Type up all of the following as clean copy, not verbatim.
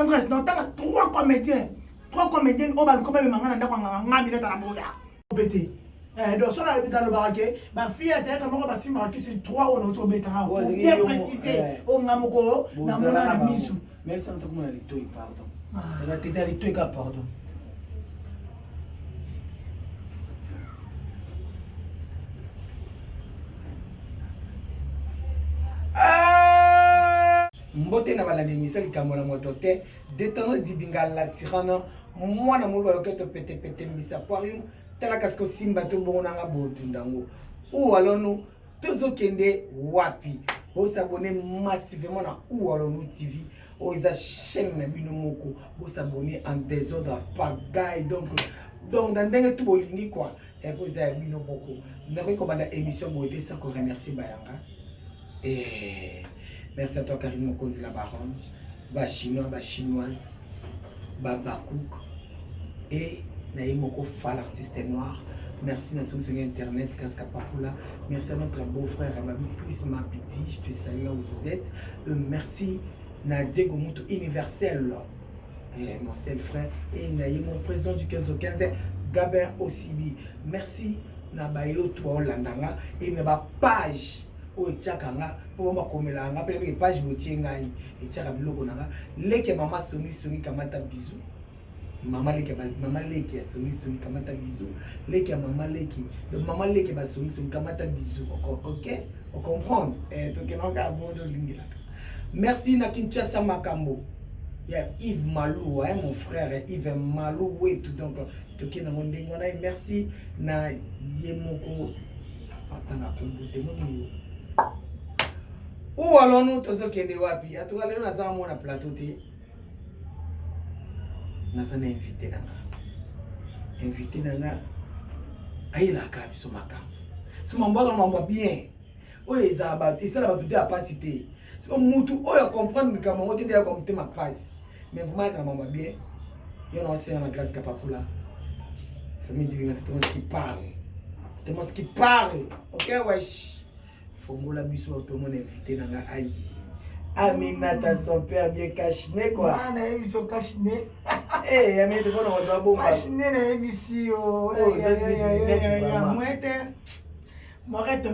tendresse. Non, t'as trois comédiens. Trois comédiens, on va le commettre maintenant dans la minute à la bouille. Pété. Donc, sur la dans le baraquet, ma fille a été à moi, si ma qui c'est trois on autre bêta. Pour bien préciser, on a mon na mona na misu. Même ça, on a les toits, pardon. On a été les toits, pardon. Mbote na bala l'émission likambo na moto te détendre dibinga la sirana moi na mo ba to pete mbisa aquarium tala kasko simba to bona nga botu ndango ou alonu tozo kende wapi bo s'abonner massivement na ou alonu TV o isa chaîne na bino moko bo s'abonner en désordre pagaille donc dans ndenge tout bolingi quoi et bo za bino moko na ko banda émission bo ete ça ko remercier bayanga et merci à toi Karine Mokonzi la baronne, ba chinois, ba chinoise, ba bakouk et Naïmoko Fall artiste noir. Merci à sur internet Kaska Papula. Merci à notre beau-frère Amabi Prisma Piti, je te salue là où vous êtes. Merci à Diego Mouto universel, et mon seul frère et Naïmo président du 15 au 15 Gabin Osibi. Merci na bayo toi Landanga et na page o tchakanga pour ma komela nga pe page botie ngai e tchaka biloko nanga leke mama songi kamata bisou mama leke songi kamata bisou leke mama leke le mama leke ba songi kamata bisou OK on comprend to ke nanga bondo lingila. Merci na Kinshasa Makambo ya Yves Malou mon frère Yves Malou et tout donc to ke na monde ngona merci na Yemoko atanga kombote mo. Ou alors nous tous kende wapi atuka lelo na sama mona plateau te na sana invité nanga ayi la ka biso makambo so mambo bien oyo ezaba esala ba tout à passer so mutu oyo comprendre que maman te déjà comme te ma passe mais vraiment ka mambo bien yo na sena na grâce kapapula famille divine te ce qui parle OK wesh Fongola biso tout le monde invité dans la aïe. Aminata son père bien cachiné quoi. Ah na émission cachiné. Eh Aminata on doit bon cachiné na émission. Mourette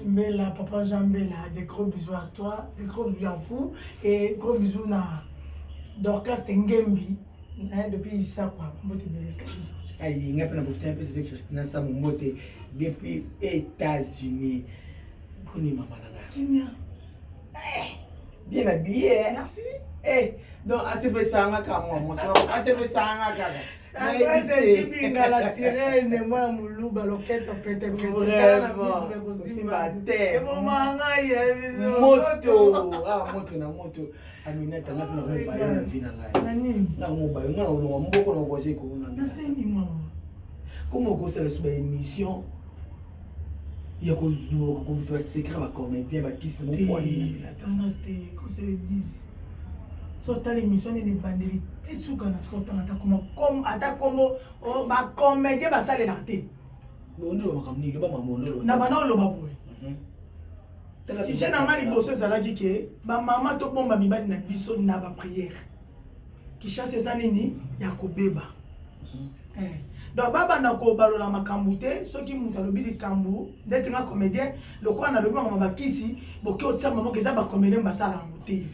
Mbela, papa Jean Mbela, des gros bisous à toi, des gros bisous à vous et gros bisous na Dorcas Tengembi depuis ça quoi. Aïe, il y a plein de profiter un peu de Christina Samomote depuis États-Unis. Bonne maman nana. Bien habillé. Merci. Donc assez peu ça nga kama mo so assez peu ça nga kaka. Après c'est Jibinga la sirène moi moulou baloquette pete. Vraiment. Et maman nga moto na moto. Aminata na pina ko ba na vina ngai. Nani? Na mo ba nga lo mboko no roger ko na. Na seni maman. Comment on se sur émission? Il y a comme ça secret ma comédien va qui se mon point. Attends, c'était comme c'est le 10. Sortant l'émission ne bandeli tissu quand on comme attaque comme oh ma comédien va ça les rater. Bon nous va comme ni le ba mamono. Na bana lo baboy. Si j'ai na mali bosso ça dit que ba maman to bomba mi badi na biso na ba prière. Qui chasse ça nini ya ko beba. Donc baba na ko balola makambu te soki muta lobi di kambu ndeti nga comédien lokwa na lobi mama bakisi boki otia mama keza ba comédien basala muté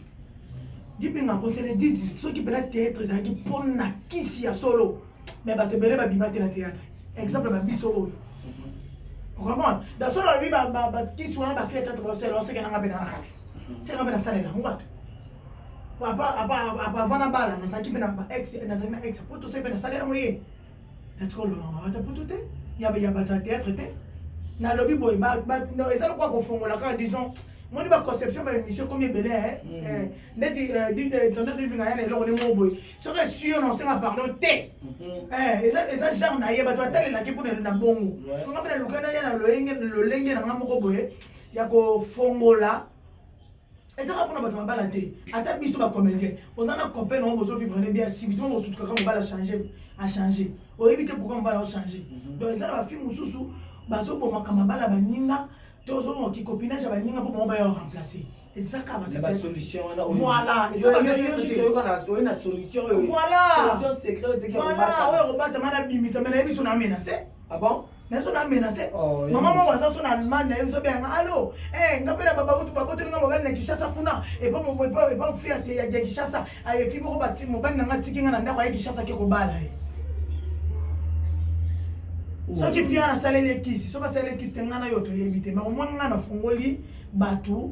dibi nga conseiller dit soki bela théâtre ça qui pon na kisi ya solo mais ba te bele ba bimate na théâtre exemple ba biso oyo on comprend dans solo lobi ba kisi wana ba théâtre ba solo on sait que na ngabena na kati c'est ngabena sala na ngwato apa vana bala na saki bena ba ex na zana ex pour tout ça bena sala na moye. Est-ce que l'on va pour tout il y a pas de théâtre na lobby boy non et ça le quoi qu'on fait la disons moi ma conception ma émission comme belé net dit tendance bien rien là on est mon boy serait sûr non c'est ma pardon té et ça genre na yeba toi telle la qui pour na bongo so ngaba na lukana ya na lo lenge na ngamo boy ya ko fongola. Et ça va pour notre mabala té ata biso ba comédien on a copain on va vivre bien si vite on se trouve quand on va changer on évite pourquoi on va changer donc ça va film sous baso pour makamabala baninga tozo ki copinage baninga pour on va remplacer ezaka ba la solution voilà une solution voilà solution secret voilà oyo kobata ngana bimisa mais na biso na menacé ah bon naso na menacé maman moko aza so na Allemagne na biso benga allo ngapela baba kutu bakoto nga mobali na Kinshasa kuna et pas fierté ya Kinshasa ay fi moko bati mobali na nga tiki nga na ndako ya Kinshasa ke kobala soki fia na salele ekisi so basalele ekisi te nga na yo toyebi te mais au moins nga na fongoli bato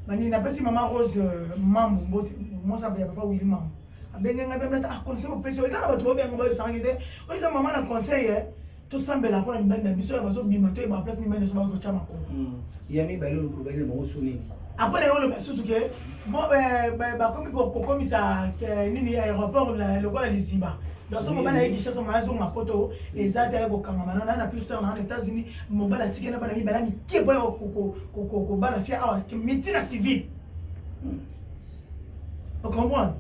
bani napesi mama Rose mambo mbote mosa ya papa Willy mambo abenge nga bemata conseil opesi eza na bato bobenga bayebisanga te oyo mama na conseil tosambela mpona mibali na biso ya bazobima toyeba place mibali nyonso bakotya makolo ya mibali obakele bango soni apres na oloba susu ke bakomi kokomisa nini aéroport lokola liziba loso mobali aye Kinshasa moya azonga poto eza te aye kokangama nana na plus seur na États-Unis mobali atike na bana mibali amike boya kobala fia awa métier na civil ocomprendre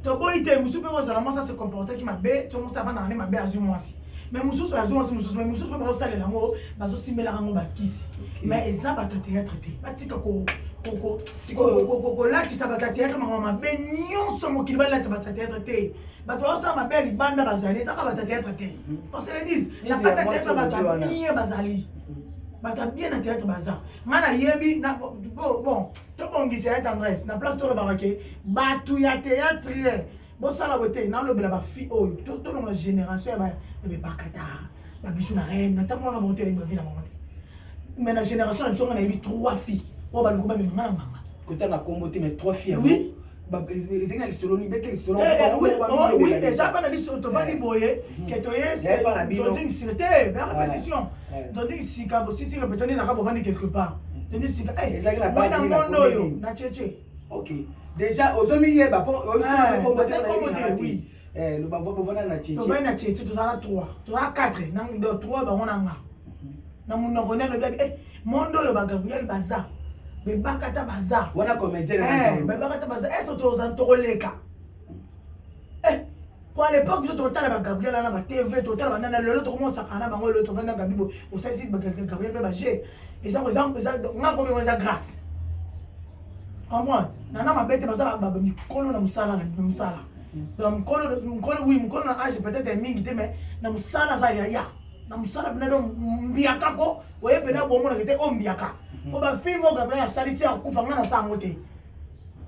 toboyi te mosusu mpe kozala mwasi ase comportaki mabe to mosi avandaka nde mabe azwi mwasi mais mosusu azwi mwasi mosusu mais mosusu mpe bazosalela yango bazosimbelaka yango bakisi mais eza bato ya théâtre te batika kolatisa bato ya théâtre makambo mabe nyonso mokili balatisa bato ya théâtre te bato bazosala mabe ya libanda bazali ezaka bato ya théâtre te on se le dise na kati ya théâtre bato ya bien bazali bato ya bien na théâtre baza nga na yebi bon tobongisa ya tendresse na place tolobaka ke bato ya théâtre bosala bote nalobela bafi oyo tolonga génération ya bebakata babisu na reine na ntango wana baotele bavi na bango te mais na génération na biso nga nayebi 3 filles oyo baluku babimanga na nganga kota na kombo te mais 3 filles oui ezali na lisolo nibete lisolo oui eza mpe na lisolo tovandi boye ke toye sirte ba répétition tondiki sika bosisika pe toni ezaka bovandi quelque part toni sika mwana mondo oyo na cheche ok déjà ozomiyeba po oui lobavona na cheche tovandi na cheche tozala 3 tozala 4 na 3 bango na nga na monoko nde alobi mondo oyo bagabriel baza bebakata baza wana comédien bebakata baza est-ce que tozala tokoleka po à l'époque biso totala bagabriel na batv totala banana lelo tokomosaka na bango lelo tovandi na gabibo osalisi gabriel mpe bage nga kobengo eza grâce comprendre nana mabe te baza mikolo na mosala na mosala donc mokolo na age peut-être mingi te mais na mosala aza yaya na mosala pena do mbiaka ko oye pena bomonaka te o mbiaka po bafilme oyo gabriel asali ti akufa nga na sango te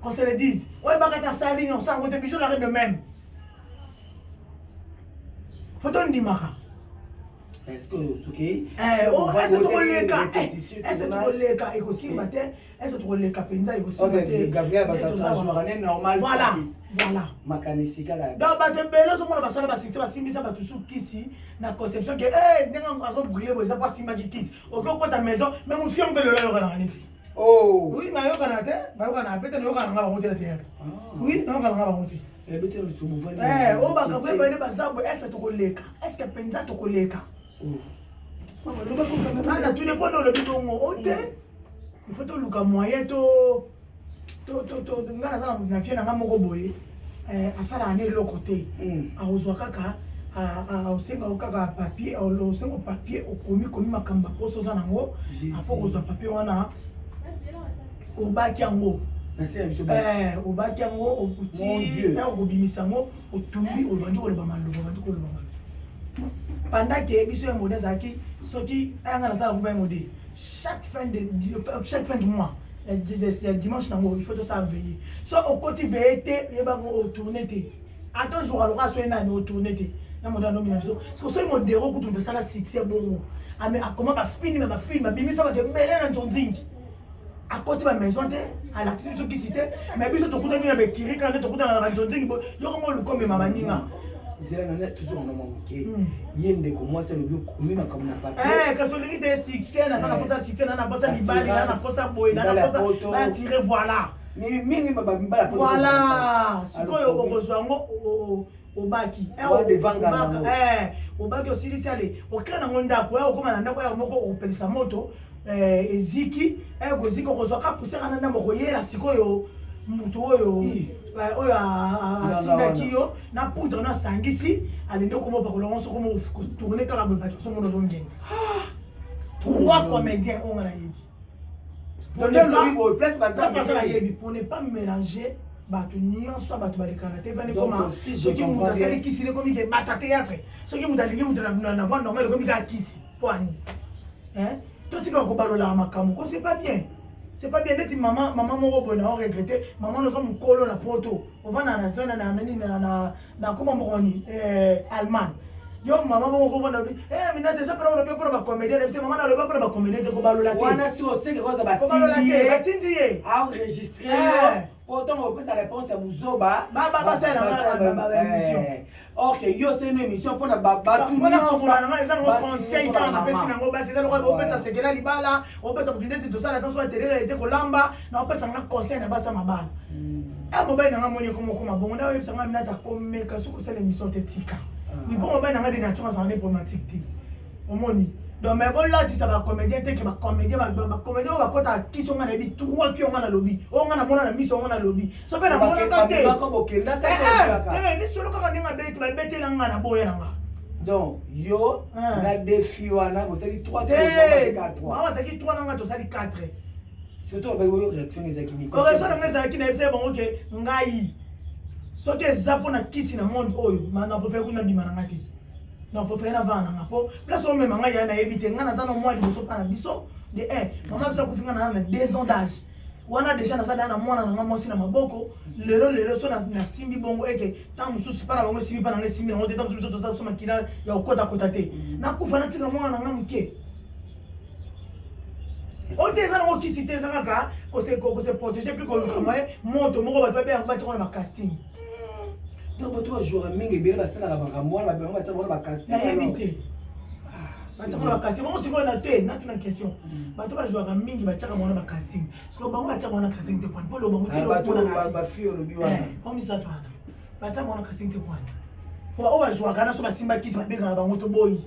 qu'on se le dise oye bakati asali nyonso sango te biso nare de même foto ndimaka est-ce tokoleka ekosimba te est-ce tokoleka mpenza ekosimba te voilà makanisi kaka donc bato ebele ozomona basala basukse basimbisa bato su kisi na conception ke ndenge azobrille boye eza po asimbaki kisi oki okota maison mais mofi yango mpe lelo ayokanaka nini te oui nayokanaka te bayokanaka pe te nayokananga bango te na théâtre oui nayokananga bango te oyo bakaboye bane baza boye est-ce tokoleka est-ce que mpenza tokoleka ana tune mpo olobi bongo o te il faut toluka moyen nga nazala na fie na nga moko boye asalaka ne eloko te akozwa kaka osengaka kaka papier osenga papier okomi makambo aposo oza nango afo kozwa papier wana obaki yango obaki yango okuti okobimisa yango otumbi obandi koloba maloba pendant que biso ya mode azalaki soki ayanga nasala kuba ya mode chaque fin du mois ya dimanche nango il faut tosala veiller so okoti veille te yebango otourne te ata jour aloka asoye nani otourne te na mode anomina biso soki soki modero kutu mpe asala succès bongo akoma bafilme babimisa bato ebele na nzonzingi akoti bamaison te alakisi biso kisi te mais biso tokutani na bekirika nde tokutana na banzonzingi yokongo olukomema baninga zela na toujours on a manqué yende ko moi c'est le but comme makambo na papier kasi olingi te succès na sana posa succès na posa libali na posa boy na posa ba tirer voilà mingi baba voilà sikoyo okozwa yango obaki obaki osilisi ale okira nango ndako okoma na ndako ya moko okopelisa moto eziki ekoziki okozwa ka pusera na ndambo koyela sikoyo mutu oyo atindaki yo na poudre nasangisi alende okoma bakolongo soko tourne kaka boye bato songo nozongenga 3 comédiens onga na yebi pour ne pas mélanger bato nyonso bato balekana te vani koma soki mutu asali kisi le komi ke bato théâtre soki mutu alingi mutu na voie normale komi ka kisi po ani totika kobalola makambo ko c'est pas bien neti maman moko boye na regretter maman nozo mukolo na poto ovana na zona na koma mboni Allemagne yo maman moko vana mina te sapela lo pe ba comédien c'est maman na lo ba comédien te kobalola te wana si o sait que cosa batindi enregistrer pourtant on peut sa réponse à Buzoba c'est la émission. OK yo c'est une émission pour na batu on a fait un conseil quand on a fait sinango basi ça on peut ça c'est que là libala on peut ça peut tout ça attention à télé était kolamba na on peut ça un conseil na basa mabala ah mobile na moni comme bon na web ça na ta comme ka suko c'est l'émission tetika ni bon mobile na ngadi na tuma ça ne problématique ti omoni donc mais bon là tu ça va comédien te que ba comédien va kota qui sont na bi trois qui on na lobby on na mona na mission on na lobby so fait na mona ka te ni solo ka ndinga beti ba beti na ngana boya na nga donc yo la défi wana vous savez 3 ba ça qui 3 na nga to sali 4 surtout ba yo réaction les akini ko réaction na nga akini c'est bon OK ngai so que zapo na kisi na monde oyo mana peut kuna bima na ngati non pour faire avant na po place on même ngaya na ebite ngana za no moi de so pana biso de maman bisa kufinga na 2 ans d'âge wana déjà na sada na mwana na ngamo sina maboko lero so na simbi bongo eke tant mususu pana bongo simbi pana simbi na tant mususu to so makina ya kota te na kufa na tika mwana na ngamuke on te zana oki cité zana ka ko se protéger plus que le kamay moto moko ba bebe ba tiko na casting. Donc toi joueur mingi bien ba sala ba kamwa ba ba tsa ba casting na éviter ba tsa ba casting mo siko na te na tuna question ba to ba joueur mingi ba tsa ba casting siko ba ba tsa ba casting te point polo ba mo tilo ba fio lo biwana on mi sa to ana ba tsa ba casting te point pour ba o ba joueur kana so ba simba kisi ba bega ba moto boy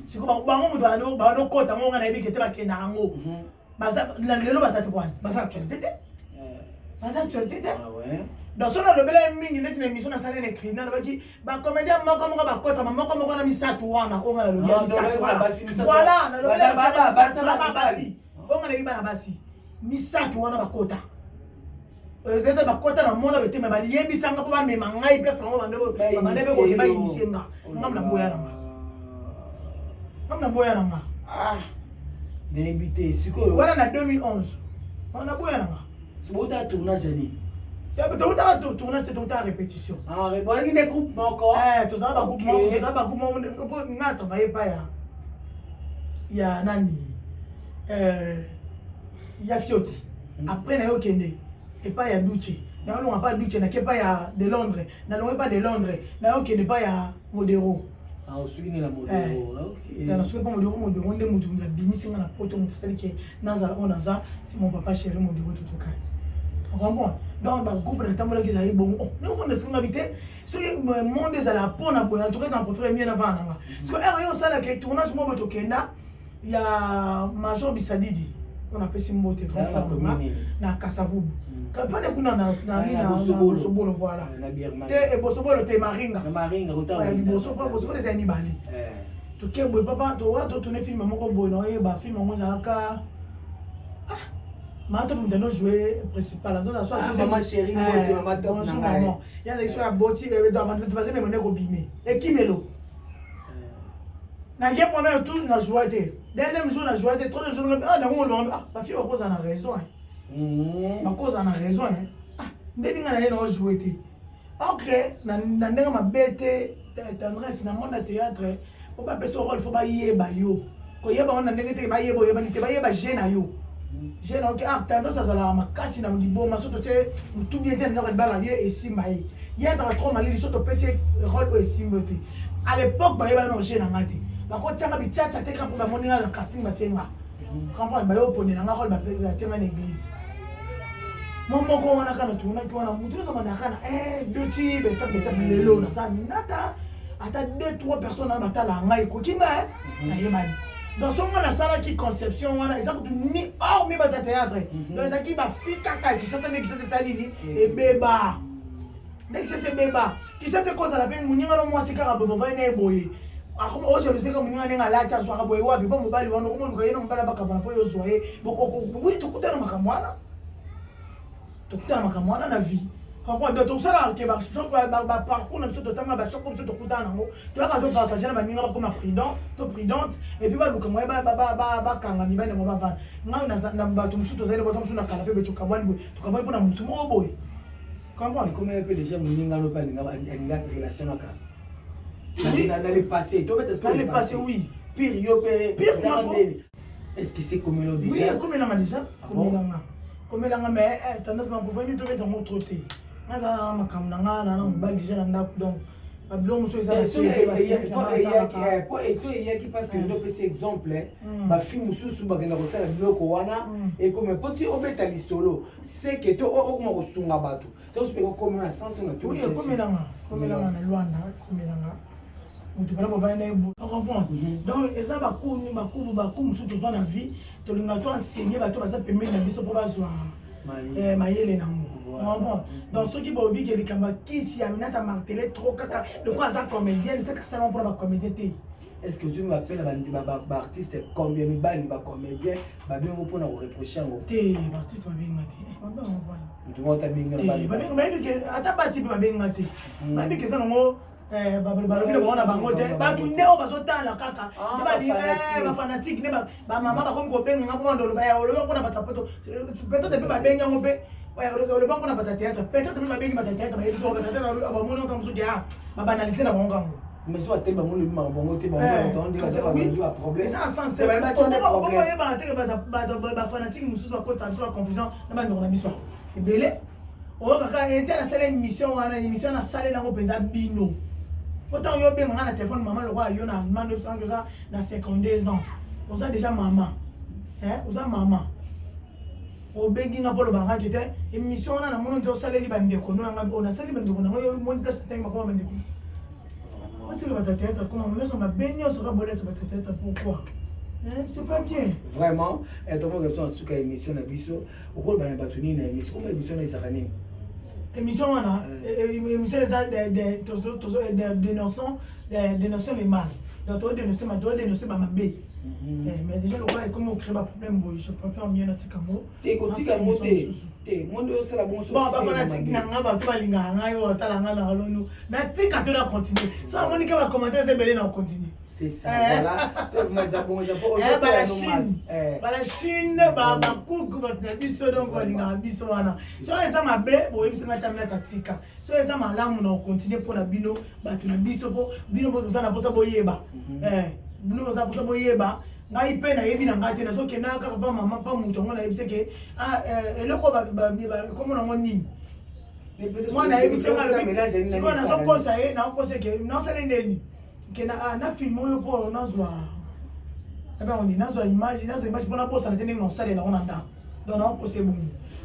siko ba mo muto ano ba no kota mo ngana ebike te ba kena ngo ba sa lelo ba sa te point ba sa actualité te ba sa actualité te ah ouais. Dans son lobela mingi net na émission na sala na écrit na baki ba comédien moko moko ba kota moko moko na misatu wana o ngala lobia misatu voilà na lobela ba basi o ngala biba na basi misatu wana ba kota tete ba kota na mona bete me ba yebisa nga po ba mema ngai place ngo ba ndebo ba ndebe ko ke ba initier nga ngam na boya na nga ah débuté siko voilà na 2011 on a boya na nga so bota tournage ali tournage c'est tout à répétition. Ah, mais bon, il y a des groupes encore. Tout ça va couper, tout ça va couper. On travaille pas ya. Il y a nani, il y a Fioti. Après na yo kende, et pas ya Duce. Na on pas Duce, na ke pas ya de Londres. Na non pas de Londres. Na yo kende pas ya Modero. Ah, on suit la Modero. OK. Na suit pas Modero nde mutu na bimisi na poto mutu sali ke nazala onaza si mon papa chéri Modero tout cas. Vraiment. Donc, le groupe de Tambola qui est bon. Nous, on est sur l'habité. Si le monde est à la peau, en tout cas, on peut faire mieux avant. Parce que, là, il y a un tournage, moi, il y a Major Bissadidi. On appelle ça Mbote. Na Kassavoub. Quand on est na Bosobolo, voilà. Et Bosobolo, c'est Maringa. Maringa, Bosobolo, c'est Nibali. Tu sais, papa, tu vois, tu es film, film, Mato pour nous jouer principal la zone soit maman chérie maman top na maman il y a des histoires boti dans ma tu vas même mener au bimé et qui melo na game premier tour na joué deuxième jour na joué troisième jour ah na on ah ma fille cause en a raison ma cause en a raison ah ndinga na yena joué té OK na ndinga ma bête tendresse na monde théâtre faut pas passer au rôle faut pas yeba yo ko yeba on na ndinga té ba yeba yo ba ni té ba yeba jeune yo j'ai donc tendance à la makasi na liboma soto te tout bien te na bala ye et simba ye ya za trop mal li soto pese rôle o simba te à l'époque ba yeba no j'ai na ngati ba ko tanga bi chacha te ka ba moninga na kasinga tenga comprendre ba yo poni na rôle ba tenga na église mon moko wana kana tuna ki wana mutu so manaka na deux ti beta lelo na sa nata ata 2-3 personnes na batala ngai ko kinga na yebani dans son monde la salle qui conception wana ça que ni hors mi bata théâtre donc ça qui va fika qui ça qui ça ça nini et beba dès que c'est beba qui ça c'est cause la peine muninga no moi c'est car bobo va na boye Comme aujourd'hui, comme nous avons la chasse, on a beau voir, on va lui on a pas la bacabana pour y soyer. Oui, tout coûte dans ma camoana. Tout coûte dans ma camoana la vie. Quand on doit tout ça, qui va parcours, nous sommes totalement à chaque fois que tu coûtes dans l'angle. Tu vas partager la manière comme prudent, prudente, et puis bah, comme kanga ni bane moba van. Na bato musuto zaile bato musuto na canapé beto kabani pour na mutu mo boy. Comment comment un peu déjà muninga no pa ninga relation na ka. Dans le passé, tu veux dans le passé oui. Pire yo pire est-ce que c'est comme le déjà? Oui, comme il déjà. Comme il a mais tendance à pouvoir lui trouver dans autre côté. Nada makamnanga na mbali déjà na ndako donc. Babylon muso eza po eto eyaki parce que ndo pesa exemple bafille mosusu bakenda kosala biloko wana ekome po ti obeta lisolo seke to okoma kosunga bato tosipeka okoma na sens na oui komelanga na lwanda komelanga mutu bana bovaya na ebu comprendre donc eza bakumu mosusu tozwa na vie tolinga to enseigner bato baza pembeni na biso mpo bazwa mayele nango. Donc ceux qui vont dire que les camarades qui s'y amènent à marteler trop kaka de quoi ça comédien c'est que ça non pour la comédien. Est-ce que je m'appelle un artiste combien de balles va comédien va bien pour nous reprocher en té artiste va bien ngati tout le monde a bien ngati ba bien que ata pas si ba bien ngati ba bien que ça non balobile bona bango te bato nde oyo bazotala kaka nde badi bafanatique nde bamama bakomi kobenga nga mpona ndoloba ya oloba mpona batapoto peut-être mpe babengi yango mpe oloba mpona bata théâtre peut-être mpe babengi bata théâtre bayebisi bango batate bamoni oka mosuki a babanalise na bango kango mais soit tel ba monde ba bango te ba problème ça sens c'est ba yeba te ba fanatique mosusu bakota biso ba confusion na ba ndoko na biso ebele oyo kaka ete na sala émission wana émission na sala nango penza bino. Autant yo bien na téléphone maman le roi yo na demande sans que ça na 52 ans. On ça déjà maman. On ça maman. O bengi na polo banga kete émission na mono jo saleli bande ko no nga on a saleli bande ko na yo mon place tangi makoma bande ko. On tire ba tête comment on laisse ma benyo sur ka bolette ba tête pourquoi? C'est pas bien. Vraiment, et tout le monde répond à ce qu'a émission na biso, au rôle ba batuni na émission comme émission na isakani. Émission wana émission des notions les mal donc toi dénoncer ma toi dénoncer ba mabe mais déjà le roi comme on crée pas problème je préfère mieux na tikamo te kotika moté te monde yo sala bon bon ba fanatique na nga ba to balinga nga yo tala nga na lonu na tika to na continuer ça monique va commenter c'est belé na continuer. C'est ça, voilà. C'est mais ça bon, ça pour la Chine, ba coupe na biso donc balinga biso wana. So eza mabe, bo yebisa matamela tatika. So eza malamu na continuer pour na bino, ba to na biso bo bino bo zana posa boyeba. Bino bo za posa boyeba. Ngai pe na yebi na ngate na so ke na ka ba mama pa muto ngona yebise ke eloko ba comme na ngoni. Moi na yebise ngalo. Siko na so kosa na kosa ke na sala ndeni. Na film oyo po nazwa on dit nazwa image pour na bossa na tene na sala na onanda donc na ko c'est bon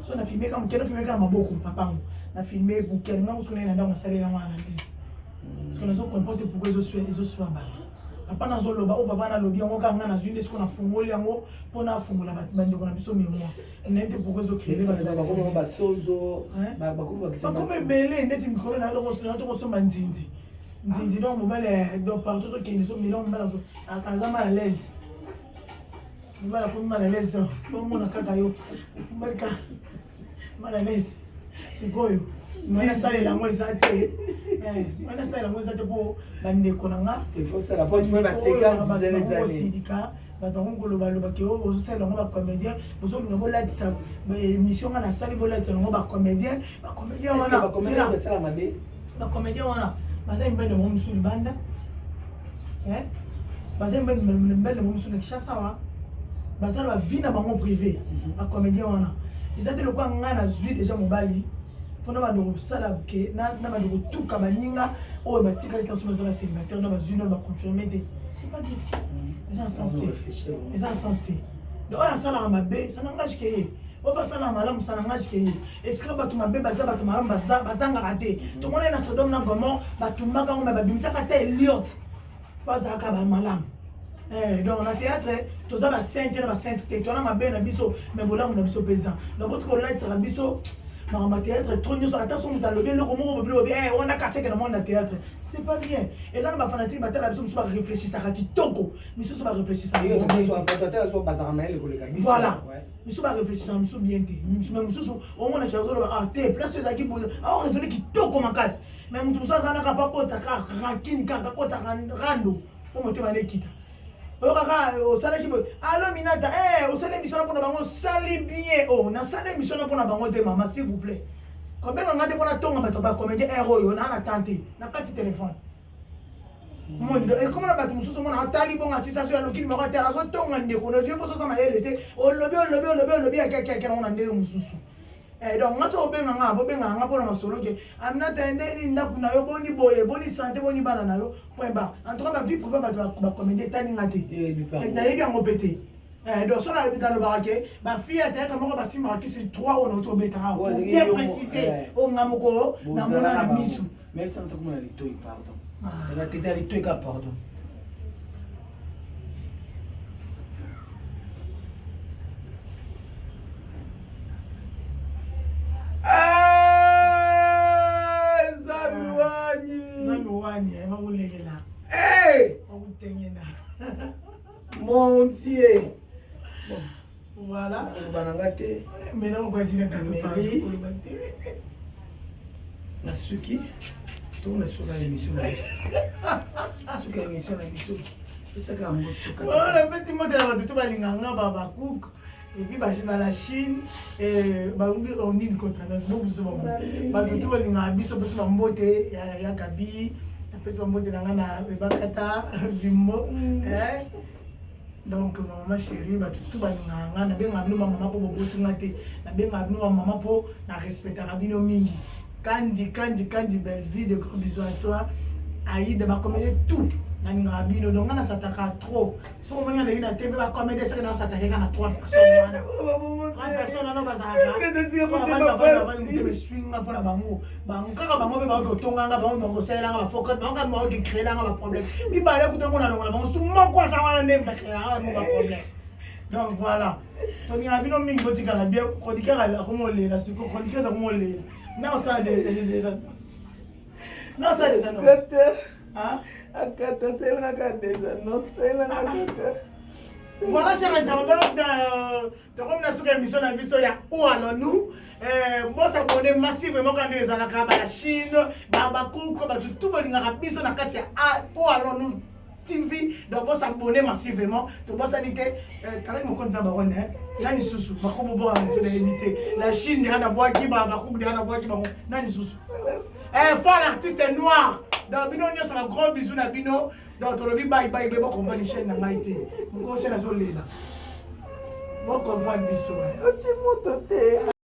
so na filmer comme keno filmer kama maboko papa na filmer bouquet na musuna na ndanga sala na wana ndisi parce que nazo comporter pour que zo soit ba papa nazo loba o papa na lobi yango kanga na zunde siko na fungoli yango pona fungola bandeko na biso mémoire nete pour que zo créer ba ko ba sonzo ba ko ba kisema ba ko bele ndeti mikolo na ko somba nzinzi Nzinzi donc mobile donc partout ce qui est sur millions mobile akaza mal à l'aise mobile ko mal à l'aise tout le monde kaka yo malika mal à l'aise c'est quoi yo mwana sala la moi ça te mwana sala la moi ça te pour bande konanga il faut ça la bonne fois ba 50 années syndicat ba bango koloba loba ke o zo sala ngo ba comédien bozo ngo la tisa émission na sala bola tisa ngo ba comédien wana ba comédien ba sala mabe ba comédien wana baza mbele mo musu libanda baza mbele mo musu Kinshasa wa baza ba vie na bango privé ba comédien wana izate le kwa ngana zui déjà mobali fona ba do sala ke na ba do tuka baninga o ba tika ka suma za célibataire na ba zui na ba confirmer de c'est pas bien les gens sensé donc on sala ma bé ça n'engage que o basala malamu sana ngashike esika bato mabe baza bato malamu bazanga raté to mona na Sodome na Gomorrhe bato maka ngomba babimisaka te Eliot bazaka ba malamu donc na théâtre to za ba sainte na ba sainteté to na mabe na biso mais bolamu na biso pesa donc votre ko light na biso ma théâtre trop nyonso ata so muta lobi eloko moko bobi lobi on a cassé que le monde na théâtre c'est pas bien et ça na fanatique batala biso ba réfléchir ça kitoko miso ba réfléchir ça voilà miso ba réfléchir ça miso bien te miso au moins na chazo ba te place ça qui bozo a raisonner kitoko makasi mais mutu so ça na ka pa kota ka rakini ka kota rando o motema ne kita o kaka o sala ki allo minata o sala émission pour na bango sali bien oh na sala émission pour na bango te maman s'il vous plaît combien ngate pour na tonga bato ba comédien héros yo na tante na kati téléphone moi et comment la bato mususu mona atali bon assistance ya loki numéro terre azo tonga ndeko no je poso sama yele te o lobi ya quelqu'un on a ndeko mususu donc nga so benga nga pour masolo ke amna tende ni ndaku na yo boni boye boni santé boni bana na yo point ba en tout cas ba vie privée ba comédien tani ngati na yebi ngo pété donc so na dans le baraque ba fille à tête moko ba simba ki c'est 3 on auto beta pour bien préciser o ngamoko na mona na misu même ça on a les toy pardon la tête les toy pardon Mon Dieu. Bon. Voilà. Maintenant, on va dire la suki. Tout le sur l'émission. Suki l'émission la émission. C'est ça qu'on a fait si moi de la tout balinganga baba cook et puis bah la Chine et bah on dit le continent donc nous sommes bah tout balinga biso biso mbote ya kabi après ce mbote na bakata vimbo donc maman chérie bah tout balinganga na benga bino maman po bobotinga te na benga bino maman po na respecter bino mingi Kandi belle vie de gros bisous à toi Aïe de ma comédie tout na bino donc on a s'attaquer trop si on vient de la TV va comédie ça que on s'attaquer à 3 personnes 3 personnes non bazaka swing pour la bango kaka bango be ba ko tonganga bango ba sela nga ba focus bango ka mo di créer nga ba problème mi ba le kutongo na longola bango sumo kwa sa wana nem ba créer nga ba problème donc voilà Tony abino mingi botika la bien chroniqueur la comment le la suko chroniqueur ça comment le non ça des non ça des hein voilà, chers internautes, comme nous avons une émission où allons-nous bon s'abonner massivement quand les gens la Chine, Babakou, tout le monde biso na kati où allons-nous TV, donc bon s'abonner massivement. Tout bon ça dit que quand mon compte na baronne là ni susu, makobo bo la Chine derrière na bois qui Babakou derrière na bois qui na ni susu. Faut l'artiste noir. Donc bino nyo ça gros bisous na bino donc to bye bye be bo comprendre chaîne na maité mon conseil na zo lela bon comprendre bisous